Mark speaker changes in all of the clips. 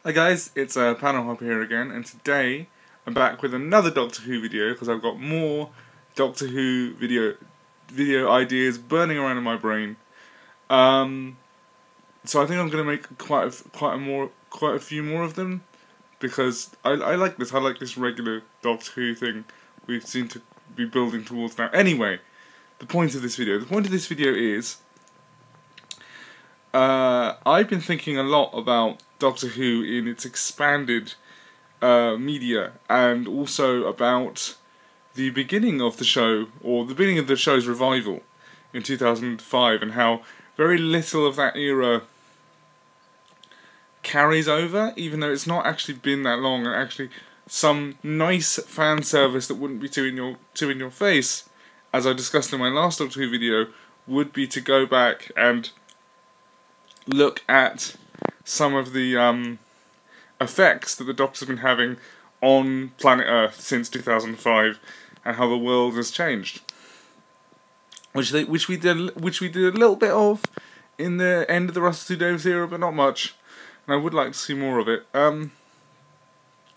Speaker 1: Hi guys, it's PanelHopper here again, and today I'm back with another Doctor Who video because I've got more Doctor Who video ideas burning around in my brain. So I think I'm going to make quite a few more of them because I like this. I like this regular Doctor Who thing we seem to be building towards now. Anyway, the point of this video is I've been thinking a lot about Doctor Who in its expanded media, and also about the beginning of the show, or the beginning of the show's revival in 2005, and how very little of that era carries over, even though it's not actually been that long, and actually some nice fan service that wouldn't be too in your face, as I discussed in my last Doctor Who video, would be to go back and look at some of the effects that the Doctor's been having on planet Earth since 2005, and how the world has changed, which we did a little bit of in the end of the Russell T Davies era, but not much, and I would like to see more of it.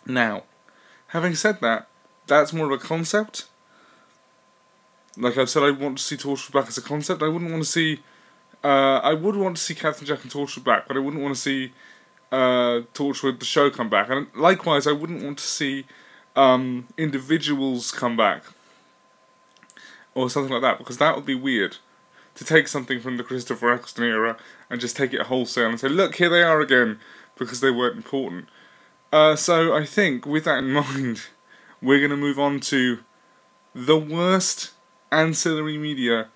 Speaker 1: Now, having said that, that's more of a concept. Like I've said, I want to see Torchwood back as a concept. I wouldn't want to see. I would want to see Captain Jack and Torchwood back, but I wouldn't want to see Torchwood the show come back. And likewise, I wouldn't want to see individuals come back or something like that, because that would be weird. To take something from the Christopher Eccleston era and just take it wholesale and say, look, here they are again, because they weren't important. So I think, with that in mind, we're going to move on to the worst ancillary media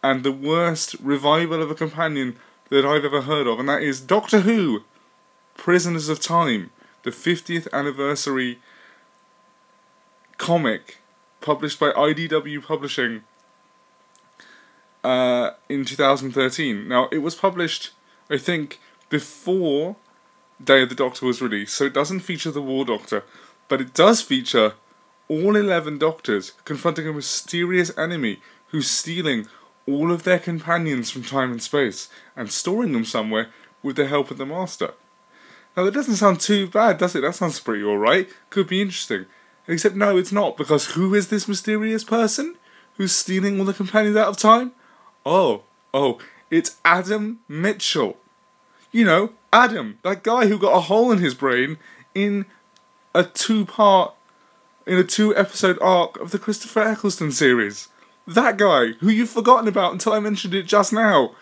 Speaker 1: and the worst revival of a companion that I've ever heard of, and that is Doctor Who, Prisoners of Time, the 50th anniversary comic published by IDW Publishing in 2013. Now, it was published, I think, before Day of the Doctor was released, so it doesn't feature the War Doctor, but it does feature all 11 Doctors confronting a mysterious enemy who's stealing all of their companions from time and space and storing them somewhere with the help of the Master. Now, that doesn't sound too bad, does it? That sounds pretty alright. Could be interesting. Except no, it's not, because who is this mysterious person who's stealing all the companions out of time? Oh, it's Adam Mitchell. You know, Adam, that guy who got a hole in his brain in a two-episode arc of the Christopher Eccleston series. That guy, who you've forgotten about until I mentioned it just now.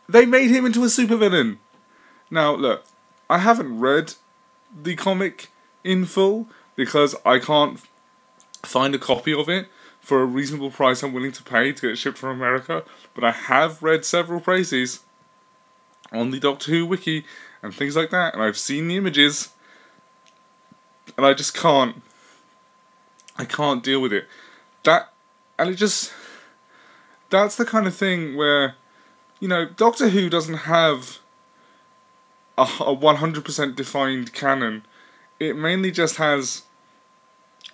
Speaker 1: They made him into a supervillain. Now, look, I haven't read the comic in full, because I can't find a copy of it for a reasonable price I'm willing to pay to get it shipped from America, but I have read several praises on the Doctor Who wiki and things like that, and I've seen the images, and I just can't deal with it. That's the kind of thing where, you know, Doctor Who doesn't have a 100% defined canon. It mainly just has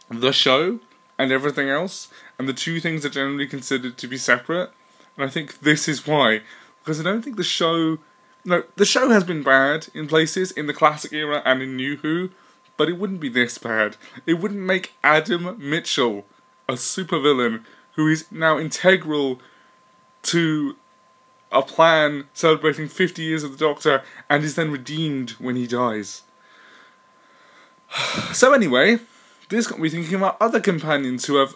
Speaker 1: the show and everything else, and the two things are generally considered to be separate. And I think this is why, because I don't think the show has been bad in places, in the classic era and in New Who, but it wouldn't be this bad. It wouldn't make Adam Mitchell a supervillain who is now integral to a plan celebrating 50 years of the Doctor and is then redeemed when he dies. So anyway, this got me thinking about other companions who have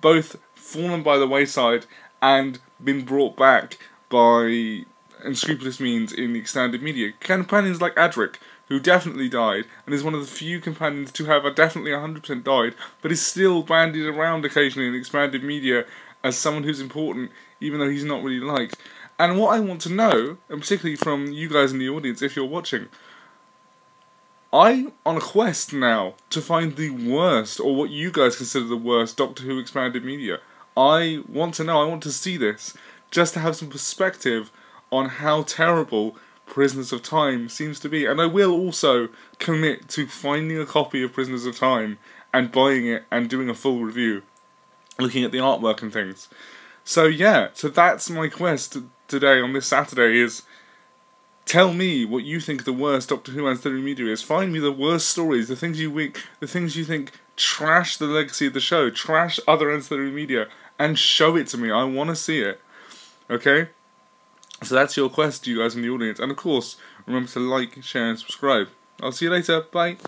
Speaker 1: both fallen by the wayside and been brought back by unscrupulous means in the extended media. Companions like Adric, who definitely died, and is one of the few companions to have definitely 100% died, but is still bandied around occasionally in expanded media as someone who's important, even though he's not really liked. And what I want to know, and particularly from you guys in the audience if you're watching, I'm on a quest now to find the worst, or what you guys consider the worst, Doctor Who expanded media. I want to know, I want to see this, just to have some perspective on how terrible Prisoners of Time seems to be. And I will also commit to finding a copy of Prisoners of Time and buying it and doing a full review, looking at the artwork and things. So yeah, so that's my quest today on this Saturday, is Tell me what you think the worst Doctor Who ancillary media is. Find me the worst stories, the things you think trash the legacy of the show, trash other ancillary media, and show it to me. I want to see it. Okay? So that's your quest, you guys in the audience. And of course, remember to like, share, and subscribe. I'll see you later. Bye.